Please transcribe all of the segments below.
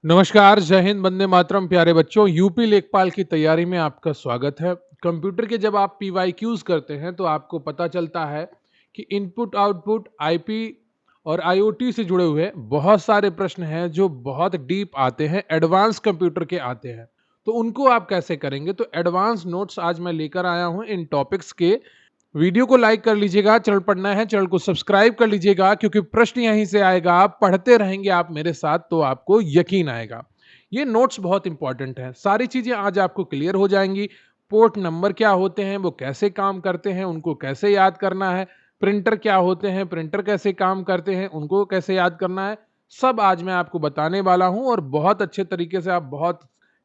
नमस्कार, जय हिंद, वंदे मातरम। प्यारे बच्चों, यूपी लेखपाल की तैयारी में आपका स्वागत है। कंप्यूटर के जब आप पीवाईक्यूज करते हैं तो आपको पता चलता है कि इनपुट आउटपुट आईपी और आईओटी से जुड़े हुए बहुत सारे प्रश्न हैं जो बहुत डीप आते हैं, एडवांस कंप्यूटर के आते हैं। तो उनको आप कैसे करेंगे? तो एडवांस नोट्स आज मैं लेकर आया हूं इन टॉपिक्स के। वीडियो को लाइक कर लीजिएगा, चैनल पढ़ना है चैनल को सब्सक्राइब कर लीजिएगा, क्योंकि प्रश्न यहीं से आएगा। आप पढ़ते रहेंगे आप मेरे साथ तो आपको यकीन आएगा। ये नोट्स बहुत इंपॉर्टेंट हैं, सारी चीजें आज आपको क्लियर हो जाएंगी। पोर्ट नंबर क्या होते हैं, वो कैसे काम करते हैं, उनको कैसे याद करना है। प्रिंटर क्या होते हैं, प्रिंटर कैसे काम करते हैं, उनको कैसे याद करना है, सब आज मैं आपको बताने वाला हूं। और बहुत अच्छे तरीके से आप बहुत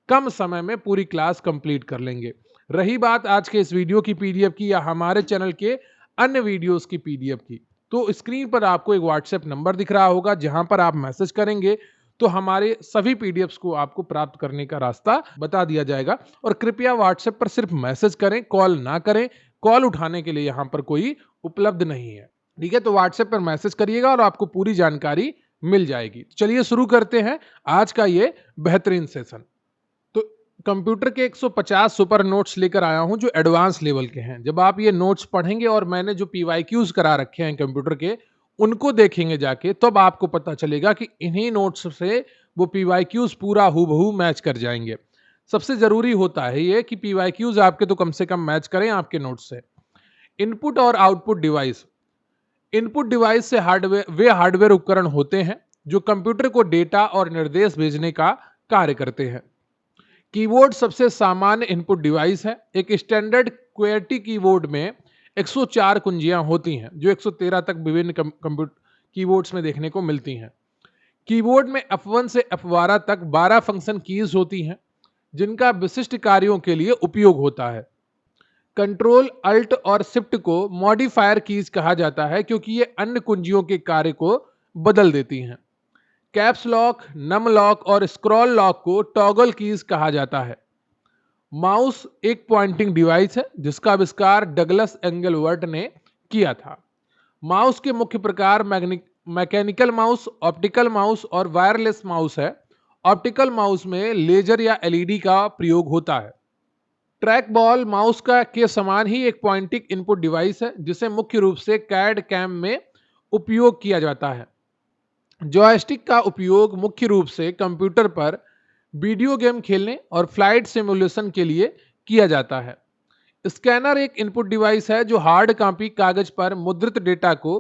कम समय में पूरी क्लास कंप्लीट कर लेंगे। रही बात आज के इस वीडियो की पीडीएफ की या हमारे चैनल के अन्य वीडियोस की पीडीएफ की, तो स्क्रीन पर आपको एक व्हाट्सएप नंबर दिख रहा होगा, जहां पर आप मैसेज करेंगे तो हमारे सभी पीडीएफ्स को आपको प्राप्त करने का रास्ता बता दिया जाएगा। और कृपया व्हाट्सएप पर सिर्फ मैसेज करें, कॉल ना करें। कॉल उठाने के लिए यहां पर कोई उपलब्ध नहीं है। ठीक है, तो व्हाट्सएप पर मैसेज करिएगा और आपको पूरी जानकारी मिल जाएगी। चलिए शुरू करते हैं आज का ये बेहतरीन सेशन। तो कंप्यूटर के 150 सुपर नोट्स लेकर आया हूं जो एडवांस लेवल के हैं। जब आप ये नोट्स पढ़ेंगे और मैंने जो पीवाईक्यूज करा रखे हैं कंप्यूटर के, उनको देखेंगे जाके, तब आपको पता चलेगा कि इन्हीं नोट्स से वो पीवाईक्यूज पूरा हूबहू मैच कर जाएंगे। सबसे जरूरी होता है ये कि पीवाईक्यूज आपके तो कम से कम मैच करें आपके नोट्स से। इनपुट और आउटपुट डिवाइस। इनपुट डिवाइस से हार्डवेयर वे हार्डवेयर उपकरण होते हैं जो कंप्यूटर को डेटा और निर्देश भेजने का कार्य करते हैं। कीबोर्ड सबसे सामान्य इनपुट डिवाइस है। एक स्टैंडर्ड क्वेर्टी कीबोर्ड में 104 कुंजियां होती हैं, जो 113 तक विभिन्न कंप्यूटर कीबोर्ड्स में देखने को मिलती हैं। कीबोर्ड में F1 से F12 तक 12 फंक्शन कीज होती हैं, जिनका विशिष्ट कार्यों के लिए उपयोग होता है। कंट्रोल, अल्ट और शिफ्ट को मॉडिफायर कीज कहा जाता है, क्योंकि ये अन्य कुंजियों के कार्य को बदल देती हैं। कैप्स लॉक, नम लॉक और स्क्रॉल लॉक को टॉगल कीज कहा जाता है। माउस एक पॉइंटिंग डिवाइस है जिसका आविष्कार डगलस एंगलवर्ट ने किया था। माउस के मुख्य प्रकार मैकेनिकल माउस, ऑप्टिकल माउस और वायरलेस माउस है। ऑप्टिकल माउस में लेजर या एलईडी का प्रयोग होता है। ट्रैक बॉल माउस का के समान ही एक पॉइंटिंग इनपुट डिवाइस है, जिसे मुख्य रूप से कैड कैम में उपयोग किया जाता है। जॉयस्टिक का उपयोग मुख्य रूप से कंप्यूटर पर वीडियो गेम खेलने और फ्लाइट सिमुलेशन के लिए किया जाता है। स्कैनर एक इनपुट डिवाइस है जो हार्ड कॉपी कागज पर मुद्रित डेटा को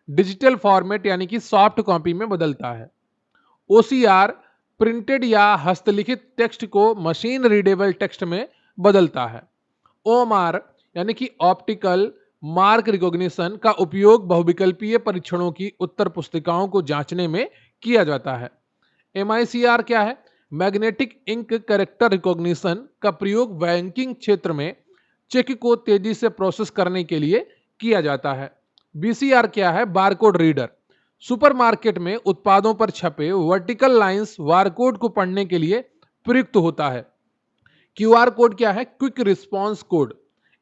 डिजिटल फॉर्मेट यानी कि सॉफ्ट कॉपी में बदलता है। ओसीआर प्रिंटेड या हस्तलिखित टेक्स्ट को मशीन रीडेबल टेक्स्ट में बदलता है। ओएमआर यानी कि ऑप्टिकल मार्क रिकॉग्निशन का उपयोग बहुविकल्पीय परीक्षणों की उत्तर पुस्तिकाओं को जांचने में किया जाता है। एमआईसीआर क्या है? मैग्नेटिक इंक कैरेक्टर रिकॉग्निशन का प्रयोग बैंकिंग क्षेत्र में चेक को तेजी से प्रोसेस करने के लिए किया जाता है। बीसीआर क्या है? Barcode reader. सुपरमार्केट में उत्पादों पर छपे वर्टिकल लाइंस बारकोड को पढ़ने के लिए प्रयुक्त होता है। क्यूआर कोड क्या है? क्विक रिस्पॉन्स कोड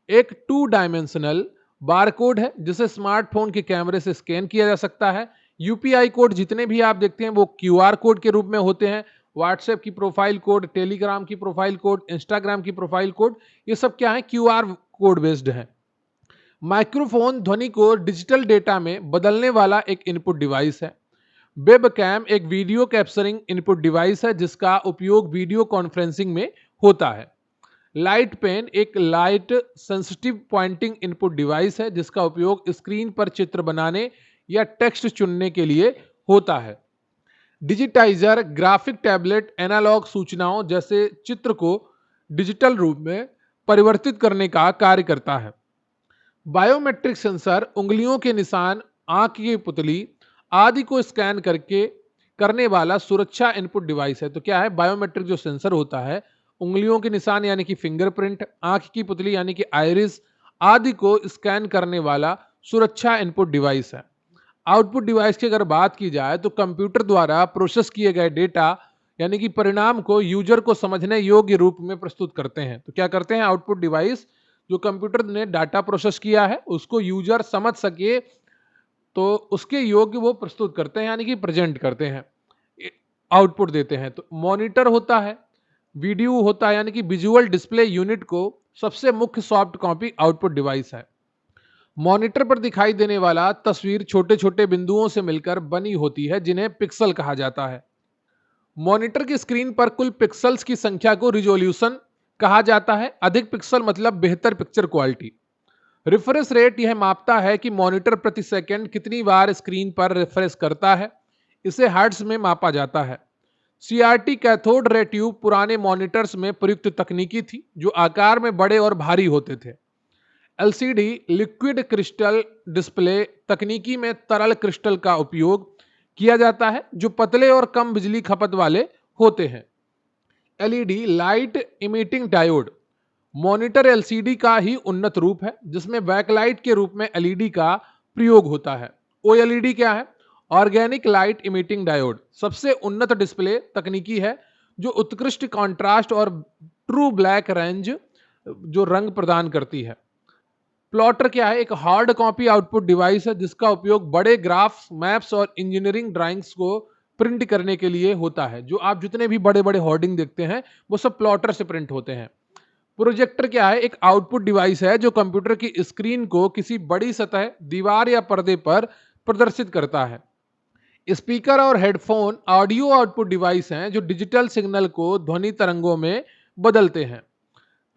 एक 2 डायमेंशनल बारकोड है जिसे स्मार्टफोन के कैमरे से स्कैन किया जा सकता है। यूपीआई कोड जितने भी आप देखते हैं वो क्यूआर कोड के रूप में होते हैं। व्हाट्सएप की प्रोफाइल कोड, टेलीग्राम की प्रोफाइल कोड, इंस्टाग्राम की प्रोफाइल कोड, ये सब क्या है? क्यूआर कोड बेस्ड है। माइक्रोफोन ध्वनि को डिजिटल डेटा में बदलने वाला एक इनपुट डिवाइस है। वेबकैम एक वीडियो कैप्चरिंग इनपुट डिवाइस है जिसका उपयोग वीडियो कॉन्फ्रेंसिंग में होता है। लाइट पेन एक light sensitive pointing input device है जिसका उपयोग स्क्रीन पर चित्र बनाने या टेक्स्ट चुनने के लिए होता है। डिजिटाइजर ग्राफिक टैबलेट एनालॉग सूचनाओं जैसे चित्र को डिजिटल रूप में परिवर्तित करने का कार्य करता है। बायोमेट्रिक सेंसर उंगलियों के निशान, आंख की पुतली आदि को स्कैन करके करने वाला सुरक्षा इनपुट डिवाइस है। तो क्या है? बायोमेट्रिक जो सेंसर होता है, उंगलियों के निशान यानी कि फिंगरप्रिंट, आंख की पुतली यानी कि आइरिस आदि को स्कैन करने वाला सुरक्षा इनपुट डिवाइस है। आउटपुट डिवाइस की अगर बात की जाए तो कंप्यूटर द्वारा प्रोसेस किए गए डेटा यानी कि परिणाम को यूजर को समझने योग्य रूप में प्रस्तुत करते हैं। तो क्या करते हैं आउटपुट डिवाइस? जो कंप्यूटर ने डाटा प्रोसेस किया है उसको यूजर समझ सके तो उसके योग्य वो प्रस्तुत करते हैं यानी कि प्रेजेंट करते हैं। आउटपुट देते हैं। तो मॉनिटर होता है, वीडियो होता है, यानी कि विजुअल डिस्प्ले यूनिट को सबसे मुख्य सॉफ्ट कॉपी आउटपुट डिवाइस है। मॉनिटर पर दिखाई देने वाला तस्वीर छोटे छोटे बिंदुओं से मिलकर बनी होती है, जिन्हें पिक्सल कहा जाता है। मॉनिटर की स्क्रीन पर कुल पिक्सल्स की संख्या को रिजोल्यूशन कहा जाता है। अधिक पिक्सल मतलब बेहतर पिक्चर क्वालिटी। रिफ्रेश रेट यह मापता है कि मॉनिटर प्रति सेकंड कितनी बार स्क्रीन पर रिफ्रेश करता है। इसे हर्ट्ज में मापा जाता है। सीआरटी कैथोड रे ट्यूब पुराने मॉनिटर्स में प्रयुक्त तकनीकी थी, जो आकार में बड़े और भारी होते थे। एलसीडी लिक्विड क्रिस्टल डिस्प्ले तकनीकी में तरल क्रिस्टल का उपयोग किया जाता है, जो पतले और कम बिजली खपत वाले होते हैं। LED light emitting diode monitor LCD का ही उन्नत रूप है, जिसमें बैकलाइट के रूप में एलईडी का प्रयोग होता है। ओएलईडी क्या है? ऑर्गेनिक लाइट इमिटिंग डायोड सबसे उन्नत डिस्प्ले तकनीकी है, जो उत्कृष्ट कॉन्ट्रास्ट और ट्रू ब्लैक रेंज जो रंग प्रदान करती है। प्लॉटर क्या है? एक हार्ड कॉपी आउटपुट डिवाइस है, जिसका उपयोग बड़े ग्राफ्स, मैप्स और इंजीनियरिंग ड्राइंग्स को प्रिंट करने के लिए होता है। जो आप जितने भी बड़े बड़े होर्डिंग देखते हैं, वो सब प्लॉटर से प्रिंट होते हैं। प्रोजेक्टर क्या है? एक आउटपुट डिवाइस है, जो कंप्यूटर की स्क्रीन को किसी बड़ी सतह, दीवार या पर्दे पर प्रदर्शित करता है। स्पीकर और हेडफोन ऑडियो आउटपुट डिवाइस हैं, जो डिजिटल सिग्नल को ध्वनि तरंगों में बदलते हैं।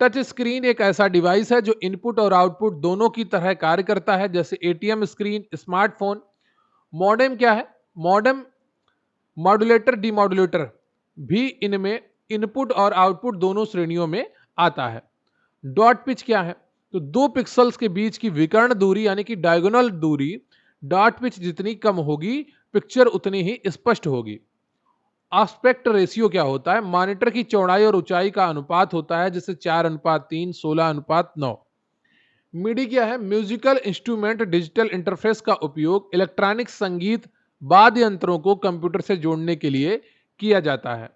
टच स्क्रीन एक ऐसा डिवाइस है जो इनपुट और आउटपुट दोनों की तरह कार्य करता है, जैसे एटीएम स्क्रीन, स्मार्टफोन। मॉडेम क्या है? मॉडेम मॉड्यूलेटर, डीमॉड्यूलेटर भी इनमें इनपुट और आउटपुट दोनों श्रेणियों में आता है। डॉट पिच क्या है? तो दो पिक्सल्स के बीच की विकर्ण दूरी यानी कि डायगोनल दूरी डॉट पिच जितनी कम होगी, पिक्चर उतनी ही स्पष्ट होगी। आस्पेक्ट रेशियो क्या होता है? मॉनिटर की चौड़ाई और ऊंचाई का अनुपात होता है, जैसे 4:3, 16:9। मिडी क्या है? म्यूजिकल इंस्ट्रूमेंट डिजिटल इंटरफेस का उपयोग इलेक्ट्रॉनिक संगीत वाद्य यंत्रों को कंप्यूटर से जोड़ने के लिए किया जाता है।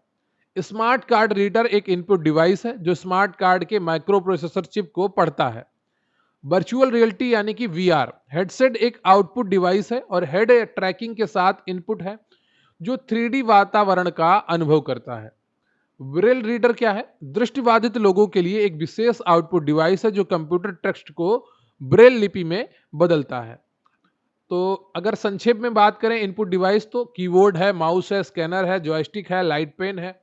स्मार्ट कार्ड रीडर एक इनपुट डिवाइस है, जो स्मार्ट कार्ड के माइक्रो प्रोसेसर चिप को पढ़ता है। वर्चुअल रियलिटी यानी कि वीआर हेडसेट एक आउटपुट डिवाइस है और हेड ट्रैकिंग के साथ इनपुट है, जो 3D वातावरण का अनुभव करता है। ब्रेल रीडर क्या है? दृष्टिबाधित लोगों के लिए एक विशेष आउटपुट डिवाइस है, जो कंप्यूटर टेक्स्ट को ब्रेल लिपि में बदलता है। तो अगर संक्षेप में बात करें इनपुट डिवाइस, तो कीबोर्ड है, माउस है, स्कैनर है, जॉयस्टिक है, लाइट पेन है।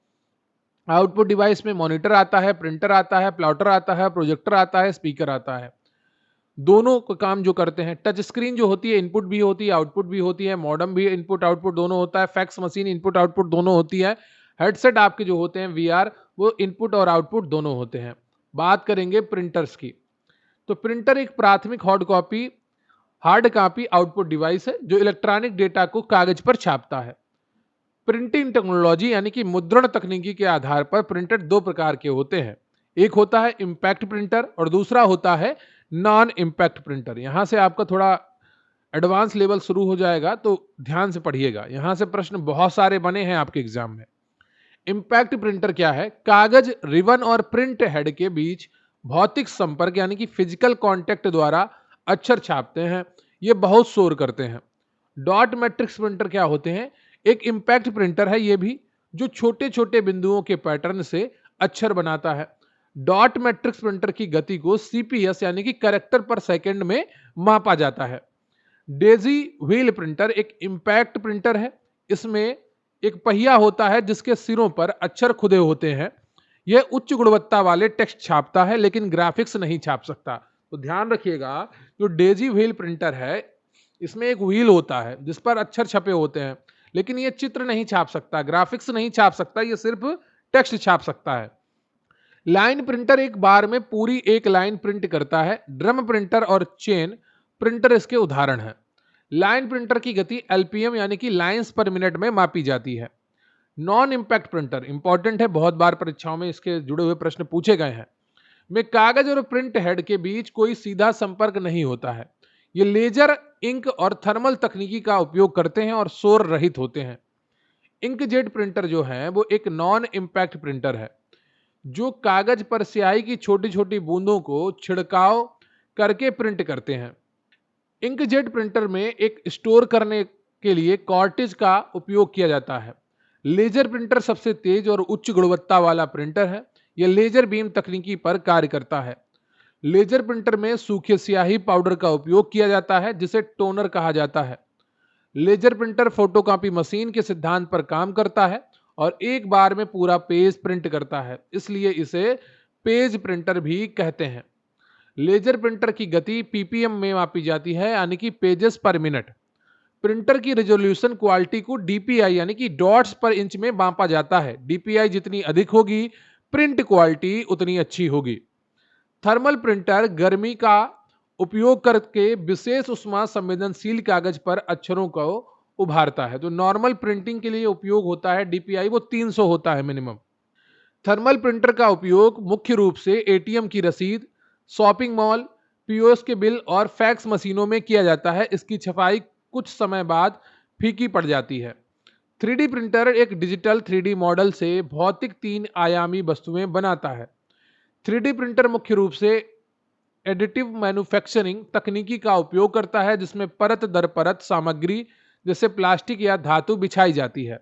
आउटपुट डिवाइस में मॉनिटर आता है, प्रिंटर आता है, प्लॉटर आता है, प्रोजेक्टर आता है, स्पीकर आता है। दोनों का काम जो करते हैं। टच स्क्रीन जो होती है, इनपुट भी होती है, आउटपुट भी होती है। मॉडेम भी इनपुट आउटपुट दोनों होता है। फैक्स मशीन इनपुट आउटपुट दोनों होती है। हेडसेट आपके जो होते हैं वीआर, वो इनपुट और आउटपुट दोनों होते हैं। बात करेंगे प्रिंटर्स की। तो प्रिंटर एक प्राथमिक हार्ड कॉपी आउटपुट डिवाइस है, जो इलेक्ट्रॉनिक डेटा को कागज पर छापता है। प्रिंटिंग टेक्नोलॉजी यानी कि मुद्रण तकनीकी के आधार पर प्रिंटर दो प्रकार के होते हैं। एक होता है इम्पैक्ट प्रिंटर और दूसरा होता है नॉन इम्पैक्ट प्रिंटर। यहां से आपका थोड़ा एडवांस लेवल शुरू हो जाएगा, तो ध्यान से पढ़िएगा। यहां से प्रश्न बहुत सारे बने हैं आपके एग्जाम में। इम्पैक्ट प्रिंटर क्या है? कागज, रिबन और प्रिंट हेड के बीच भौतिक संपर्क यानी कि फिजिकल कांटेक्ट द्वारा अक्षर छापते हैं। ये बहुत शोर करते हैं। डॉट मैट्रिक्स प्रिंटर क्या होते हैं? एक इम्पैक्ट प्रिंटर है ये भी, जो छोटे छोटे बिंदुओं के पैटर्न से अक्षर बनाता है। डॉट मैट्रिक्स प्रिंटर की गति को सीपीएस यानी कि कैरेक्टर पर सेकंड में मापा जाता है। डेजी व्हील प्रिंटर एक इम्पैक्ट प्रिंटर है। इसमें एक पहिया होता है, जिसके सिरों पर अक्षर खुदे होते हैं। यह उच्च गुणवत्ता वाले टेक्स्ट छापता है, लेकिन ग्राफिक्स नहीं छाप सकता। तो ध्यान रखिएगा, जो डेजी व्हील प्रिंटर है, इसमें एक व्हील होता है जिस पर अक्षर छपे होते हैं, लेकिन ये चित्र नहीं छाप सकता, ग्राफिक्स नहीं छाप सकता, ये सिर्फ टेक्स्ट छाप सकता है। लाइन प्रिंटर एक बार में पूरी एक लाइन प्रिंट करता है। ड्रम प्रिंटर और चेन प्रिंटर इसके उदाहरण हैं। लाइन प्रिंटर की गति एलपीएम यानी कि लाइंस पर मिनट में मापी जाती है। नॉन इम्पैक्ट प्रिंटर इंपॉर्टेंट है, बहुत बार परीक्षाओं में इसके जुड़े हुए प्रश्न पूछे गए हैं। में कागज और प्रिंट हेड के बीच कोई सीधा संपर्क नहीं होता है। ये लेजर, इंक और थर्मल तकनीकी का उपयोग करते हैं और शोर रहित होते हैं। इंकजेट प्रिंटर जो है, वो एक नॉन इम्पैक्ट प्रिंटर है, जो कागज पर स्याही की छोटी छोटी बूंदों को छिड़काव करके प्रिंट करते हैं। इंकजेट प्रिंटर में एक स्टोर करने के लिए कार्ट्रिज का उपयोग किया जाता है। लेजर प्रिंटर सबसे तेज और उच्च गुणवत्ता वाला प्रिंटर है। यह लेजर बीम तकनीकी पर कार्य करता है। लेजर प्रिंटर में सूखे स्याही पाउडर का उपयोग किया जाता है जिसे टोनर कहा जाता है। लेजर प्रिंटर फोटोकॉपी मशीन के सिद्धांत पर काम करता है और एक बार में पूरा पेज प्रिंट करता है, इसलिए इसे पेज प्रिंटर भी कहते हैं। लेजर प्रिंटर की गति पीपीएम में मापी जाती है, यानी कि पेजेस पर मिनट। प्रिंटर की रेजोल्यूशन क्वालिटी को डीपीआई यानी कि डॉट्स पर इंच में मापा जाता है। डीपीआई जितनी अधिक होगी, प्रिंट क्वालिटी उतनी अच्छी होगी। थर्मल प्रिंटर गर्मी का उपयोग करके विशेष उष्मा संवेदनशील कागज पर अक्षरों को उभारता है। तो नॉर्मल प्रिंटिंग के लिए उपयोग होता है डीपीआई, वो 300 होता है मिनिमम। थर्मल प्रिंटर का उपयोग मुख्य रूप से एटीएम की रसीद, शॉपिंग मॉल, पीओएस के बिल और फैक्स मशीनों में किया जाता है। इसकी छपाई कुछ समय बाद फीकी पड़ जाती है। 3D प्रिंटर एक डिजिटल 3D मॉडल से भौतिक 3 आयामी वस्तुएं बनाता है। 3D प्रिंटर मुख्य रूप से एडिटिव मैन्युफैक्चरिंग तकनीकी का उपयोग करता है, जिसमें परत दर परत सामग्री जैसे प्लास्टिक या धातु बिछाई जाती है।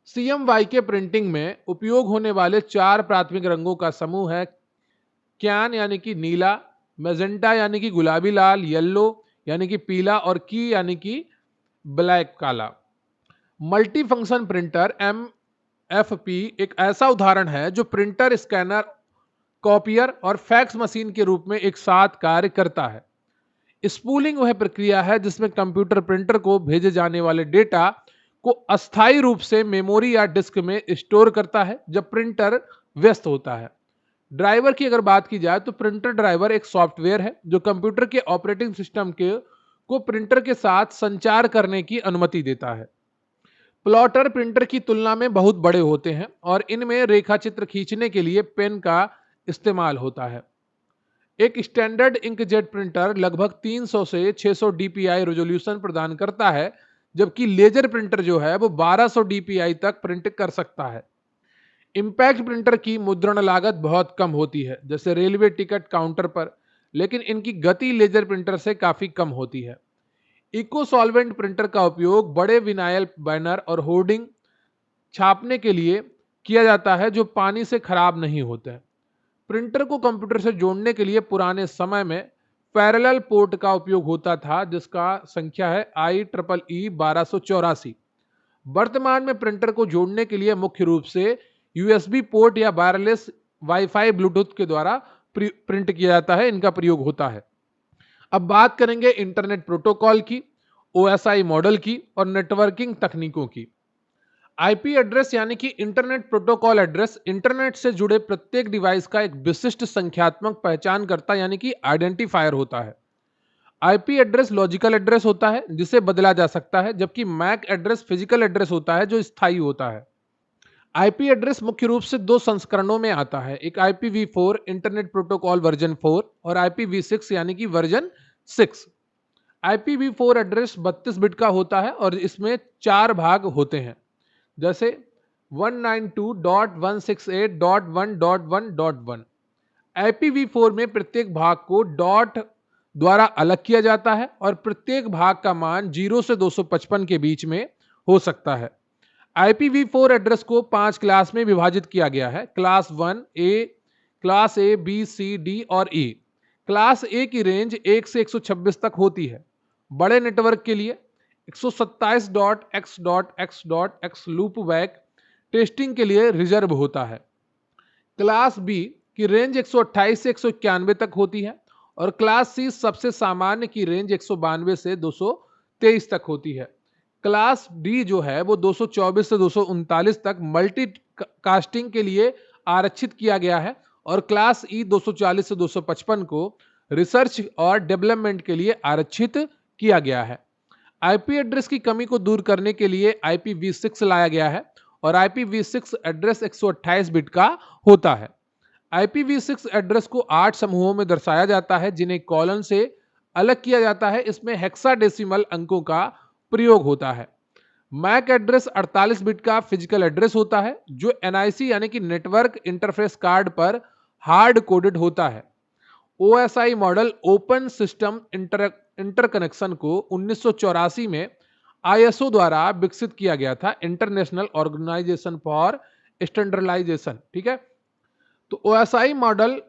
CMYK के प्रिंटिंग में उपयोग होने वाले 4 प्राथमिक रंगों का समूह है क्यान यानी कि नीला, मैजेंटा यानी कि गुलाबी लाल, येलो यानी कि पीला और की यानी कि ब्लैक काला। मल्टी फंक्शन प्रिंटर MFP एक ऐसा उदाहरण है जो प्रिंटर, स्कैनर, कॉपियर और फैक्स मशीन के रूप में एक साथ कार्य करता है। स्पूलिंग वह प्रक्रिया है जिसमें कंप्यूटर प्रिंटर को भेजे जाने वाले डेटा को अस्थायी रूप से मेमोरी या डिस्क में स्टोर करता है जब प्रिंटर व्यस्त होता है। ड्राइवर की अगर बात की जाए तो प्रिंटर ड्राइवर एक सॉफ्टवेयर है जो कंप्यूटर के ऑपरेटिंग सिस्टम के को प्रिंटर के साथ संचार करने की अनुमति देता है। प्लॉटर प्रिंटर की तुलना में बहुत बड़े होते हैं और इनमें रेखा चित्र खींचने के लिए पेन का इस्तेमाल होता है। एक स्टैंडर्ड इंकजेट प्रिंटर लगभग 300 से 600 डीपीआई रेजोल्यूशन प्रदान करता है, जबकि लेजर प्रिंटर जो है वो 1200 डीपीआई तक प्रिंट कर सकता है। इंपैक्ट प्रिंटर की मुद्रण लागत बहुत कम होती है, जैसे रेलवे टिकट काउंटर पर, लेकिन इनकी गति लेजर प्रिंटर से काफी कम होती है। इको सॉल्वेंट प्रिंटर का उपयोग बड़े विनाइल बैनर और होर्डिंग छापने के लिए किया जाता है जो पानी से खराब नहीं होते हैं। प्रिंटर को कंप्यूटर से जोड़ने के लिए पुराने समय में पैरेलल पोर्ट का उपयोग होता था, जिसका संख्या है IEEE 1284। वर्तमान में प्रिंटर को जोड़ने के लिए मुख्य रूप से USB पोर्ट या वायरलेस वाईफाई ब्लूटूथ के द्वारा प्रिंट किया जाता है, इनका प्रयोग होता है। अब बात करेंगे इंटरनेट प्रोटोकॉल की, OSI मॉडल की और नेटवर्किंग तकनीकों की। IP एड्रेस यानी कि इंटरनेट प्रोटोकॉल एड्रेस इंटरनेट से जुड़े प्रत्येक डिवाइस का एक विशिष्ट संख्यात्मक पहचानकर्ता यानी कि आइडेंटिफायर होता है। IP एड्रेस लॉजिकल एड्रेस होता है जिसे बदला जा सकता है, जबकि MAC एड्रेस फिजिकल एड्रेस होता है जो स्थायी होता है। IP एड्रेस मुख्य रूप से 2 संस्करणों में आता है, एक IPv4 इंटरनेट प्रोटोकॉल वर्जन 4 और IPv6 यानी कि वर्जन 6। IPv4 एड्रेस 32 बिट का होता है और इसमें 4 भाग होते हैं, जैसे 192.168.1.1.1। IPv4 में प्रत्येक भाग को डॉट द्वारा अलग किया जाता है और प्रत्येक भाग का मान 0 से 255 के बीच में हो सकता है। IPv4 एड्रेस को 5 क्लास में विभाजित किया गया है, class 1A, class A, B, C, D और E। क्लास A की रेंज 1 से 126 तक होती है। बड़े नेटवर्क के लिए 127.x.x.x लूपबैक टेस्टिंग के लिए रिजर्व होता है। क्लास B की रेंज 128 से 191 तक होती है और क्लास C सबसे सामान्य की रेंज 192 से 223 तक होती है। क्लास D जो है वो 224 से 239 तक मल्टी कास्टिंग के लिए आरक्षित किया गया है और क्लास E 240 से 255 को रिसर्च और डेवलपमेंट के लिए आरक्षित किया गया है। IP एड्रेस की कमी को दूर करने के लिए IPv6 लाया गया है और IPv6 एड्रेस 128 बिट का होता है। IPv6 एड्रेस को 8 समूहों में दर्शाया जाता है जिन्हें कॉलन से अलग किया जाता है। इसमें हेक्साडेसिमल अंकों का प्रयोग होता है। MAC एड्रेस 48 बिट का फिजिकल एड्रेस होता है जो NIC यानी कि नेटवर्क इंटरफेस कार्ड पर हार्ड कोडेड होता है। OSI model open system interconnection को 1984 में आईएसओ द्वारा विकसित किया गया था, इंटरनेशनल ऑर्गेनाइजेशन फॉर स्टैंडर्डाइजेशन। ठीक है, तो ओएसआई मॉडल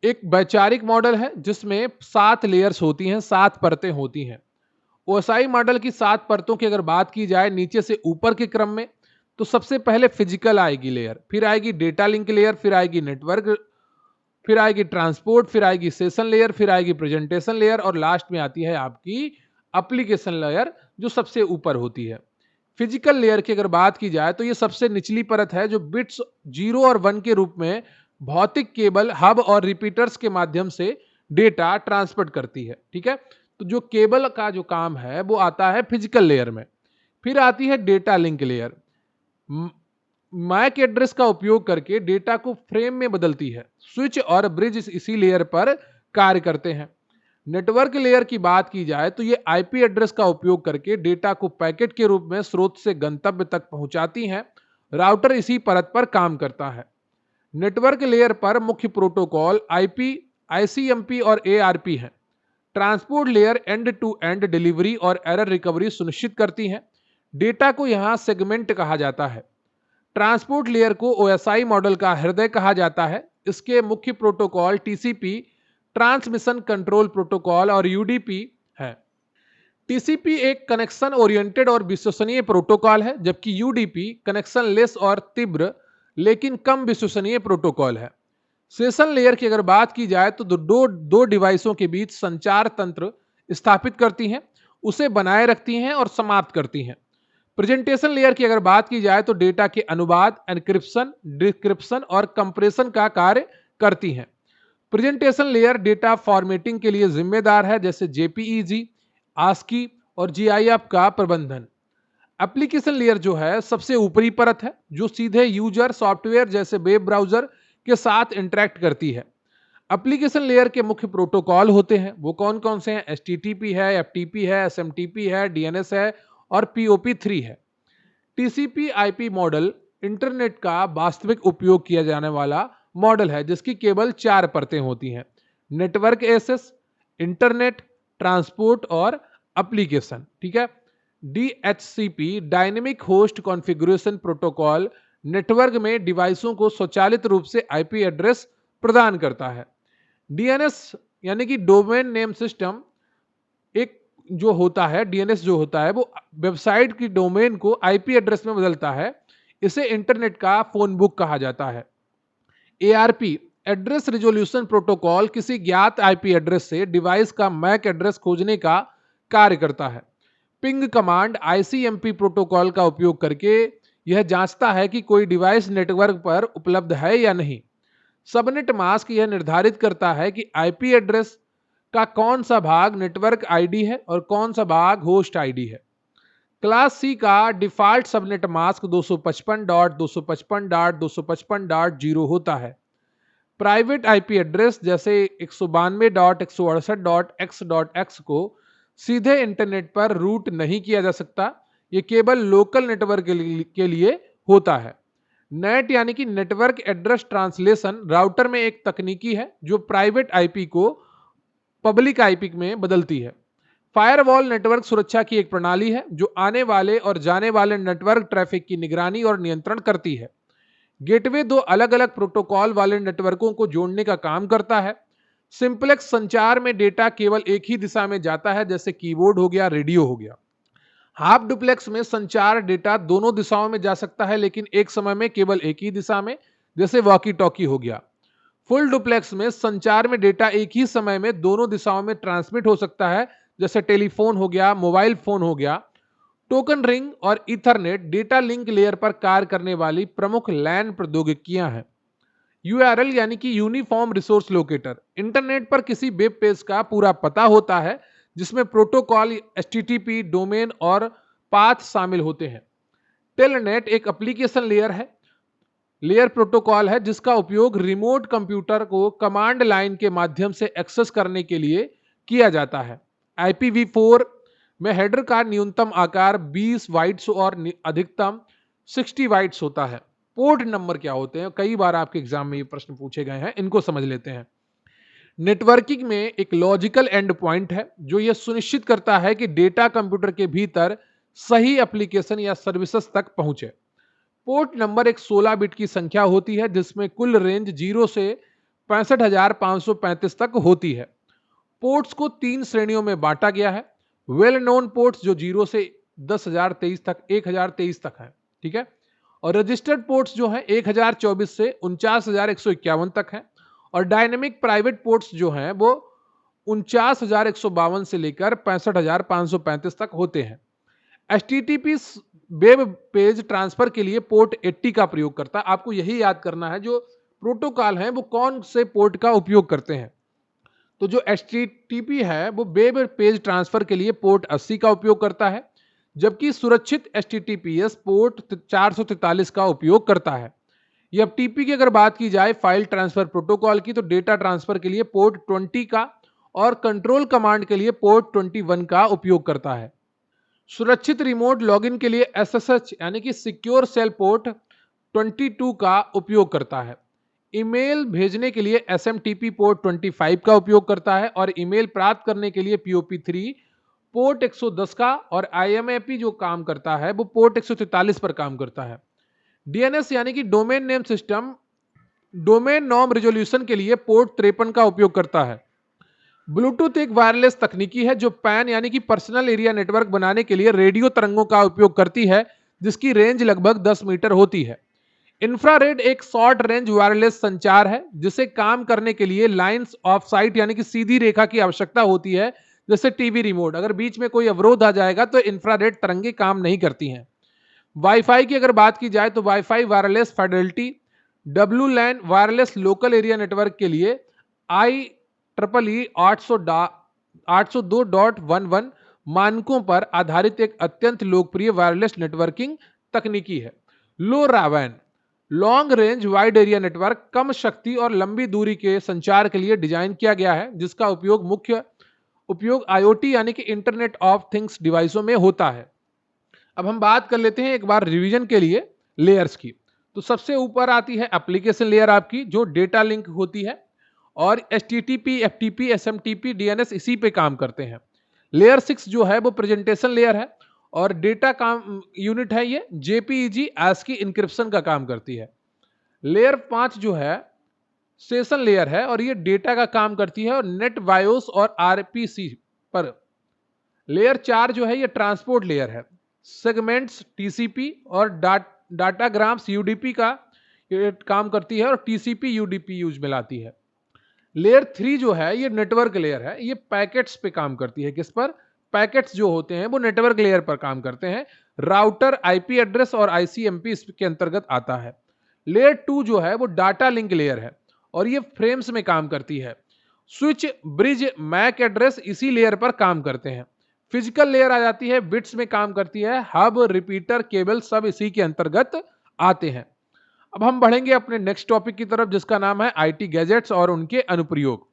एक वैचारिक मॉडल है जिसमें 7 लेयर्स होती हैं, 7 परतें होती हैं। ओएसआई मॉडल की 7 परतों की अगर बात की जाए नीचे से ऊपर के क्रम में, तो सबसे पहले फिजिकल आएगी लेयर, फिर आएगी डेटा लिंक लेयर, फिर आएगी नेटवर्क, फिर आएगी ट्रांसपोर्ट, फिर आएगी सेशन लेयर, फिर आएगी प्रेजेंटेशन लेयर और लास्ट में आती है आपकी एप्लीकेशन लेयर जो सबसे ऊपर होती है। फिजिकल लेयर की अगर बात की जाए तो ये सबसे निचली परत है जो बिट्स 0 और 1 के रूप में भौतिक केबल, हब और रिपीटर्स के माध्यम से डेटा ट्रांसपोर्ट करती है। ठीक है, तो जो केबल का जो काम है वो आता है फिजिकल लेयर में। फिर आती है data link layer, MAC address का उपयोग करके डेटा को फ्रेम में बदलती है। स्विच और ब्रिज इसी लेयर पर कार्य करते हैं। नेटवर्क लेयर की बात की जाए तो ये आईपी एड्रेस का उपयोग करके डेटा को पैकेट के रूप में स्रोत से गंतव्य तक पहुंचाती हैं। राउटर इसी परत पर काम करता है। नेटवर्क लेयर पर मुख्य प्रोटोकॉल आईपी, आईसीएमपी और एआरपी हैं। Transport layer end to end delivery और एरर रिकवरी सुनिश्चित करती है। डेटा को यहां सेगमेंट कहा जाता है। ट्रांसपोर्ट लेयर को ओएसआई मॉडल का हृदय कहा जाता है। इसके मुख्य protocol TCP, transmission control protocol और यूडीपी है। टीसीपी एक कनेक्शन ओरिएंटेड और विश्वसनीय प्रोटोकॉल है, जबकि यूडीपी कनेक्शन लेस और तीव्र लेकिन कम विश्वसनीय प्रोटोकॉल है। सेशन लेयर की अगर बात की जाए तो दो डिवाइसों के बीच संचार तंत्र स्थापित करती हैं, उसे बनाए रखती हैं और समाप्त करती हैं। प्रेजेंटेशन लेयर की अगर बात की जाए तो डेटा के अनुवाद, एन्क्रिप्शन, डिक्रिप्शन और कंप्रेशन का कार्य करती हैं। प्रेजेंटेशन लेयर डेटा फॉर्मेटिंग के लिए जिम्मेदार है, जैसे जेपीईजी, आस्की और जीआईएफ का प्रबंधन। एप्लीकेशन लेयर जो है सबसे ऊपरी परत है जो सीधे यूजर सॉफ्टवेयर जैसे वेब ब्राउजर के साथ इंटरेक्ट करती है। एप्लीकेशन लेयर के मुख्य प्रोटोकॉल होते हैं, वो कौन कौन से हैं? एचटीटीपी है, एफटीपी है, एसएमटीपी है, डीएनएस है और पीओपी3 है। टीसीपी आईपी मॉडल इंटरनेट का वास्तविक उपयोग किया जाने वाला मॉडल है जिसकी केवल 4 परतें होती हैं: नेटवर्क एक्सेस, इंटरनेट, ट्रांसपोर्ट और एप्लीकेशन। ठीक है, DHCP dynamic host configuration protocol network में डिवाइसों को स्वचालित रूप से आईपी एड्रेस प्रदान करता है। डीएनएस यानी कि डोमेन नेम सिस्टम एक जो होता है, डीएनएस जो होता है वो वेबसाइट की डोमेन को आईपी एड्रेस में बदलता है। इसे इंटरनेट का फोन बुक कहा जाता है। एआरपी एड्रेस रिजोल्यूशन प्रोटोकॉल किसी ज्ञात आईपी एड्रेस से डिवाइस का मैक एड्रेस खोजने का कार्य करता है। पिंग कमांड आईसीएमपी प्रोटोकॉल का उपयोग करके यह जांचता है कि कोई डिवाइस नेटवर्क पर उपलब्ध है या नहीं। सबनेट मास्क यह निर्धारित करता है कि आईपी एड्रेस का कौन सा भाग नेटवर्क आईडी है और कौन सा भाग होस्ट आईडी है। क्लास सी का डिफॉल्ट सबनेट मास्क 255.255.255.0 होता है। प्राइवेट आईपी एड्रेस जैसे 192.168.x.x को सीधे इंटरनेट पर रूट नहीं किया जा सकता, ये केवल लोकल नेटवर्क के लिए होता है। नेट यानी कि नेटवर्क एड्रेस ट्रांसलेशन राउटर में एक तकनीकी है जो प्राइवेट आईपी को पब्लिक आईपी में बदलती है। फायरवॉल नेटवर्क सुरक्षा की एक प्रणाली है जो आने वाले और जाने वाले नेटवर्क ट्रैफिक की निगरानी और नियंत्रण करती है। गेटवे 2 अलग अलग प्रोटोकॉल वाले नेटवर्कों को जोड़ने का काम करता है। सिंपलेक्स संचार में डेटा केवल एक ही दिशा में जाता है, जैसे कीबोर्ड हो गया, रेडियो हो गया। हाफ डुप्लेक्स में संचार डेटा दोनों दिशाओं में जा सकता है लेकिन एक समय में केवल एक ही दिशा में, जैसे वॉकी टॉकी हो गया। फुल डुप्लेक्स में संचार में डेटा एक ही समय में दोनों दिशाओं में ट्रांसमिट हो सकता है, जैसे टेलीफोन हो गया, मोबाइल फोन हो गया। टोकन रिंग और ईथरनेट डेटा लिंक लेयर पर कार्य करने वाली प्रमुख लैन प्रौद्योगिकियां हैं। यूआरएल यानी कि यूनिफॉर्म रिसोर्स लोकेटर इंटरनेट पर किसी वेब पेज का पूरा पता होता है जिसमें प्रोटोकॉल, एचटीटीपी, डोमेन और पाथ शामिल होते हैं। टेलनेट एक एप्लीकेशन लेयर प्रोटोकॉल है जिसका उपयोग रिमोट कंप्यूटर को कमांड लाइन के माध्यम से एक्सेस करने के लिए किया जाता है। IPv4 में हेडर का न्यूनतम आकार 20 बाइट्स और अधिकतम 60 बाइट्स होता है। पोर्ट नंबर क्या होते हैं? कई बार आपके एग्जाम में ये प्रश्न पूछे गए हैं, इनको समझ लेते हैं। नेटवर्किंग में एक लॉजिकल एंड पॉइंट है जो यह सुनिश्चित करता है कि डेटा कंप्यूटर के भीतर सही एप्लीकेशन या सर्विसेज तक पहुंचे। पोर्ट नंबर एक 16 बिट की संख्या होती है जिसमें कुल रेंज 0 से 65,535 तक होती है। पोर्ट्स को 3 श्रेणियों में बांटा गया है। वेल नोन पोर्ट्स जो 0 से 10,023 तक है, ठीक है। और रजिस्टर्ड पोर्ट्स जो है 1024 से 49,151 तक है। और डायनेमिक प्राइवेट पोर्ट्स जो हैं वो 49,152 से लेकर 65,535 तक होते हैं। HTTP वेब पेज ट्रांसफर के लिए पोर्ट 80 का प्रयोग करता है। आपको यही याद करना है जो प्रोटोकॉल है वो कौन से पोर्ट का उपयोग करते हैं। तो जो HTTP है वो वेब पेज ट्रांसफर के लिए पोर्ट 80 का उपयोग करता है, जबकि सुरक्षित HTTPS पोर्ट 443 का उपयोग करता है। FTP की अगर बात की जाए फाइल ट्रांसफर प्रोटोकॉल की, तो डेटा ट्रांसफर के लिए पोर्ट 20 का और कंट्रोल कमांड के लिए पोर्ट 21 का उपयोग करता है। सुरक्षित रिमोट लॉगिन के लिए SSH यानी कि सिक्योर सेल पोर्ट 22 का उपयोग करता है। ईमेल भेजने के लिए SMTP पोर्ट 25 का उपयोग करता है और ईमेल प्राप्त करने के लिए POP3 पोर्ट 110 का और IMAP जो काम करता है वो पोर्ट 143 पर काम करता है। DNS यानी कि domain name system domain norm resolution के लिए पोर्ट 53 का उपयोग करता है। ब्लूटूथ एक वायरलेस तकनीकी है जो पैन यानी कि पर्सनल एरिया नेटवर्क बनाने के लिए रेडियो तरंगों का उपयोग करती है, जिसकी रेंज लगभग 10 मीटर होती है। इंफ्रारेड एक शॉर्ट रेंज वायरलेस संचार है जिसे काम करने के लिए लाइंस ऑफ साइट यानी कि सीधी रेखा की आवश्यकता होती है। जैसे टीवी रिमोट, अगर बीच में कोई अवरोध आ जाएगा तो इंफ्रारेड तरंगे काम नहीं करती हैं। वाईफाई की अगर बात की जाए तो wifi wireless Fidelity WLAN wireless local area network के लिए IEEE 802.11 मानकों पर आधारित एक अत्यंत लोकप्रिय वायरलेस नेटवर्किंग तकनीकी है। LoRaWAN long range wide area network कम शक्ति और लंबी दूरी के संचार के लिए डिजाइन किया गया है, जिसका मुख्य उपयोग IoT यानी कि इंटरनेट ऑफ थिंग्स डिवाइसों में होता है। अब हम बात कर लेते हैं एक बार रिवीजन के लिए लेयर्स की। तो सबसे ऊपर आती है एप्लीकेशन लेयर आपकी, जो डेटा लिंक होती है और HTTP, FTP, SMTP, DNS इसी पे काम करते हैं। लेयर 6 जो है वो प्रेजेंटेशन लेयर है और डेटा काम यूनिट है, ये JPEG ASCII इंक्रिप्शन का काम करती है। लेयर 5 जो है सेशन लेयर है और ये डेटा का काम करती है और नेट बायोस और RPC पर। लेयर 4 जो है ये ट्रांसपोर्ट लेयर है, सेगमेंट्स TCP और डाटाग्राम्स UDP का ये काम करती है और TCP UDP यूज में लाती है। लेयर 3 जो है ये नेटवर्क लेयर है, ये पैकेट्स पे काम करती है। किस पर? पैकेट्स जो होते हैं वो नेटवर्क लेयर पर काम करते हैं। राउटर IP एड्रेस और ICMP इसके अंतर्गत आता है। लेयर 2 जो है वो डाटा लिंक लेयर है और ये फ्रेम्स में काम करती है। स्विच, ब्रिज, मैक एड्रेस इसी लेयर पर काम करते हैं। फिजिकल लेयर आ जाती है, बिट्स में काम करती है। हब, रिपीटर, केबल सब इसी के अंतर्गत आते हैं। अब हम बढ़ेंगे अपने नेक्स्ट टॉपिक की तरफ, जिसका नाम है IT गैजेट्स और उनके अनुप्रयोग।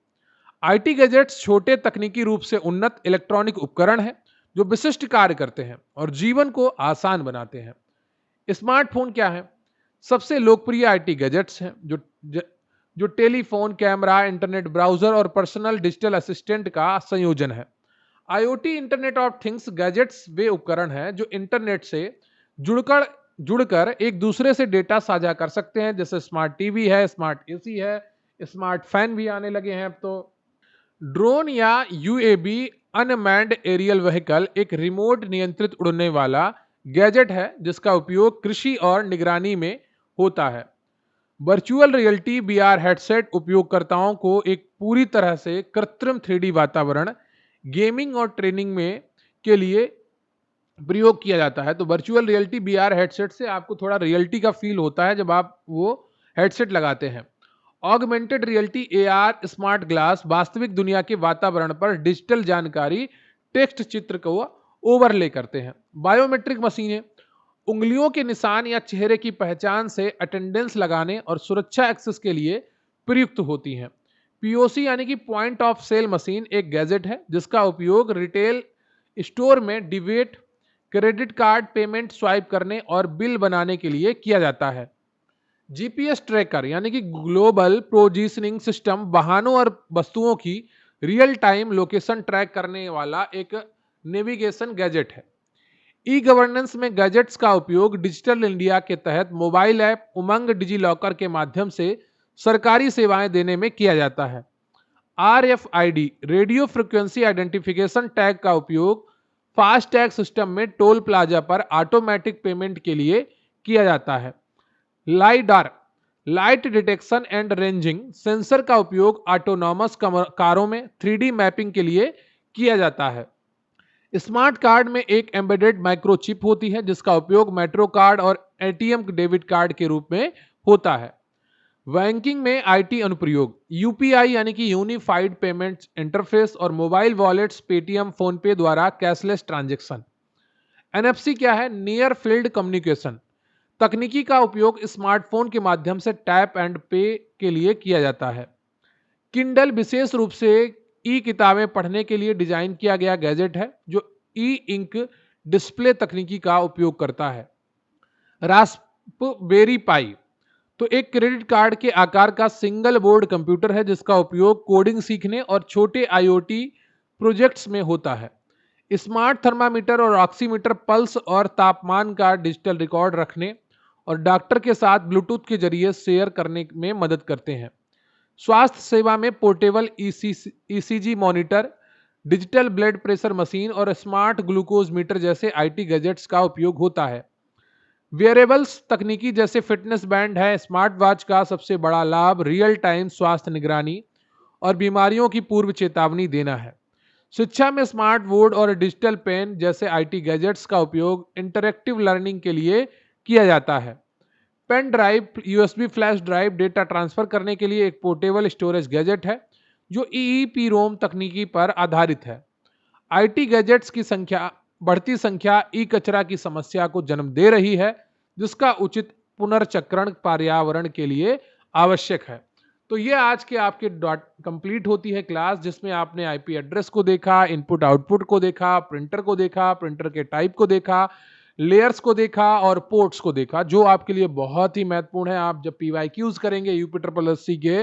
IT गैजेट्स छोटे तकनीकी रूप से उन्नत इलेक्ट्रॉनिक उपकरण हैं जो विशिष्ट कार्य करते हैं और जीवन को आसान बनाते हैं। स्मार्टफोन क्या है? सबसे लोकप्रिय IT गैजेट्स हैं जो टेलीफोन, कैमरा, इंटरनेट ब्राउजर और पर्सनल डिजिटल असिस्टेंट का संयोजन है। IoT internet of things gadgets वे उपकरण हैं जो इंटरनेट से जुड़कर एक दूसरे से डेटा साझा कर सकते हैं, जैसे स्मार्ट टीवी है, स्मार्ट AC है, स्मार्ट फैन भी आने लगे हैं अब तो। ड्रोन या UAV अनमैन्ड एरियल व्हीकल एक रिमोट नियंत्रित उड़ने वाला गैजेट है जिसका उपयोग कृषि और निगरानी में होता है। वर्चुअल रियलिटी VR हेडसेट उपयोगकर्ताओं को एक पूरी तरह से कृत्रिम 3D वातावरण, गेमिंग और ट्रेनिंग में के लिए प्रयोग किया जाता है। तो वर्चुअल रियलिटी VR हेडसेट से आपको थोड़ा रियलिटी का फील होता है जब आप वो हेडसेट लगाते हैं। Augmented reality AR smart glass वास्तविक दुनिया के वातावरण पर डिजिटल जानकारी, टेक्स्ट, चित्र को ओवरले करते हैं। बायोमेट्रिक मशीनें उंगलियों के निशान या चेहरे की पहचान से अटेंडेंस लगाने और सुरक्षा एक्सेस के लिए प्रयुक्त होती हैं। POC यानी कि पॉइंट ऑफ सेल मशीन एक गैजेट है जिसका उपयोग रिटेल स्टोर में debit, credit card payment swipe करने और बिल बनाने के लिए किया जाता है। GPS ट्रैकर यानी कि ग्लोबल पोजीशनिंग सिस्टम वाहनों और वस्तुओं की रियल टाइम लोकेशन ट्रैक करने वाला एक नेविगेशन गैजेट है। ई गवर्नेंस में गैजेट्स का उपयोग डिजिटल इंडिया के तहत मोबाइल ऐप उमंग डिजी लॉकर के माध्यम से सरकारी सेवाएं देने में किया जाता है। RFID radio frequency identification tag का उपयोग फास्ट टैग सिस्टम में टोल प्लाजा पर ऑटोमेटिक पेमेंट के लिए किया जाता है। Lidar light detection and ranging sensor का उपयोग ऑटोनॉमस कारों में 3D मैपिंग के लिए किया जाता है। स्मार्ट कार्ड में एक एम्बेडेड माइक्रोचिप होती है जिसका उपयोग मेट्रो कार्ड और एटीएम डेबिट कार्ड के रूप में होता है। बैंकिंग में आईटी अनुप्रयोग यूपीआई यानी कि यूनिफाइड पेमेंट्स इंटरफेस और मोबाइल वॉलेट्स पेटीएम फोन पे द्वारा कैशलेस ट्रांजैक्शन। एनएफसी क्या है? नियर फील्ड कम्युनिकेशन तकनीकी का उपयोग स्मार्टफोन के माध्यम से टैप एंड पे के लिए किया जाता है। किंडल विशेष रूप से ई किताबें पढ़ने के लिए डिजाइन किया गया गैजेट है जो ई इंक डिस्प्ले तकनीकी का उपयोग करता है। रास्पबेरी पाई तो एक क्रेडिट कार्ड के आकार का सिंगल बोर्ड कंप्यूटर है जिसका उपयोग कोडिंग सीखने और छोटे आईओटी प्रोजेक्ट्स में होता है। स्मार्ट थर्मामीटर और ऑक्सीमीटर पल्स और तापमान का डिजिटल रिकॉर्ड रखने और डॉक्टर के साथ ब्लूटूथ के जरिए शेयर करने में मदद करते हैं। स्वास्थ्य सेवा में portable ECG monitor, digital blood pressure machine और स्मार्ट ग्लूकोज मीटर जैसे आईटी गैजेट्स का उपयोग होता है। वेयरेबल्स तकनीकी जैसे फिटनेस बैंड है। स्मार्ट वॉच का सबसे बड़ा लाभ रियल टाइम स्वास्थ्य निगरानी और बीमारियों की पूर्व चेतावनी देना है। शिक्षा में स्मार्ट बोर्ड और डिजिटल पेन जैसे आईटी गैजेट्स का उपयोग इंटरैक्टिव लर्निंग के लिए किया जाता है। Pen drive USB flash drive data transfer करने के लिए एक पोर्टेबल स्टोरेज गैजेट है जो ईईपीरोम तकनीकी पर आधारित है। आईटी गैजेट्स की बढ़ती संख्या ई कचरा की समस्या को जन्म दे रही है जिसका उचित पुनर्चक्रण पर्यावरण के लिए आवश्यक है। तो ये आज के आपके कंप्लीट होती है क्लास जिसमें आपने आईपी एड्रेस को देखा, इनपुट आउटपुट को देखा, प्रिंटर को देखा, प्रिंटर के टाइप को देखा, लेयर्स को देखा और पोर्ट्स को देखा जो आपके लिए बहुत ही महत्वपूर्ण है। आप जब पीवाईक्यूज करेंगे यूपी के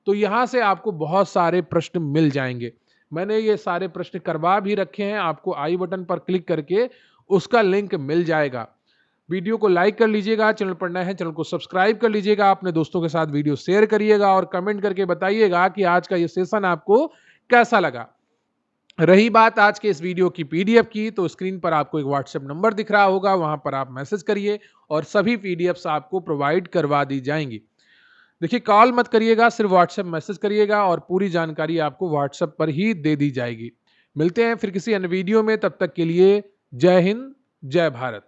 तो यहाँ से आपको बहुत सारे प्रश्न मिल जाएंगे। मैंने ये सारे प्रश्न करवा भी रखे हैं, आपको आई बटन पर क्लिक करके उसका लिंक मिल जाएगा। वीडियो को लाइक कर लीजिएगा, चैनल पर नए हैं चैनल को सब्सक्राइब कर लीजिएगा, अपने दोस्तों के साथ वीडियो शेयर करिएगा और कमेंट करके बताइएगा कि आज का ये सेशन आपको कैसा लगा। रही बात आज के इस वीडियो की पीडीएफ की तो स्क्रीन पर आपको एक व्हाट्सएप नंबर दिख रहा होगा, वहां पर आप मैसेज करिए और सभी पीडीएफ्स आपको प्रोवाइड करवा दी जाएंगी। देखिए कॉल मत करिएगा, सिर्फ व्हाट्सएप मैसेज करिएगा और पूरी जानकारी आपको व्हाट्सएप पर ही दे दी जाएगी। मिलते हैं फिर किसी अन्य वीडियो में, तब तक के लिए जय हिंद जय भारत।